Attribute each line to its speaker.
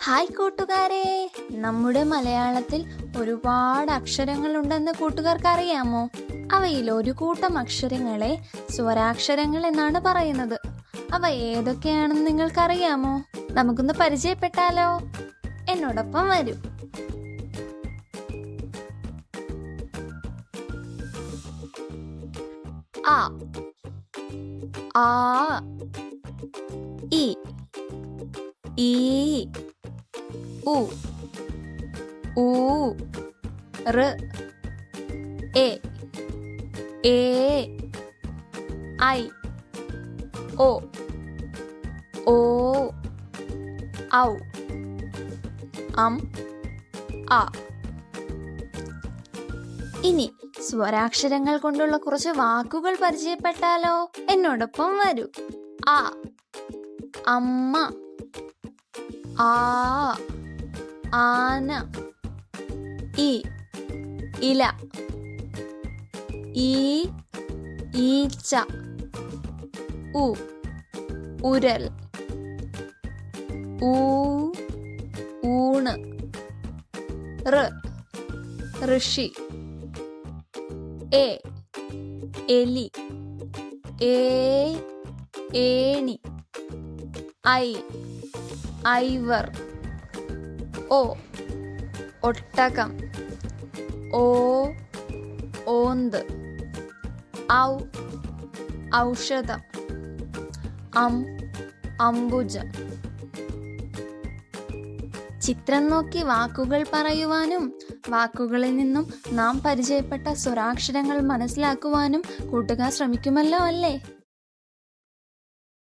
Speaker 1: Hi കൂട്ടുകാരെ, നമ്മുടെ മലയാളത്തിൽ ഒരുപാട് അക്ഷരങ്ങളുണ്ടെന്ന് കൂട്ടുകാർക്ക് അറിയാമോ? അവയിൽ ഒരു കൂട്ടം അക്ഷരങ്ങളെ സ്വരാക്ഷരങ്ങൾ എന്നാണ് പറയുന്നത്. അവ ഏതൊക്കെയാണെന്ന് നിങ്ങൾക്കറിയാമോ? നമുക്കൊന്ന് പരിചയപ്പെട്ടാലോ? എന്നോടൊപ്പം വരൂ. ആ, ആ, ഇ, ഈ, ഉ, ഊ, ഋ, എ, ഐ, ഒ, ഓ, ഔ, ആ. ഇനി സ്വരാക്ഷരങ്ങൾ കൊണ്ടുള്ള കുറച്ച് വാക്കുകൾ പരിചയപ്പെട്ടാലോ? എന്നോടൊപ്പം വരൂ. ആ, അമ്മ, ആ, ആന, ഇ, ഇല, ഈ, ഈച്ച, ഉ, ഉരൽ, ഊ, ഊണ്, ഋ, ഋഷി, എ, എലി, ഏണി, ഐ, ഐവർ, ഒ, ഒട്ടകം, ഓ, ഓന്ത്, ഔ, ഔഷധം, അംബുജം. ചിത്രം നോക്കി വാക്കുകൾ പറയുവാനും വാക്കുകളിൽ നിന്നും നാം പരിചയപ്പെട്ട സ്വരാക്ഷരങ്ങൾ മനസ്സിലാക്കുവാനും കൂട്ടുകാർ ശ്രമിക്കുമല്ലോ, അല്ലേ?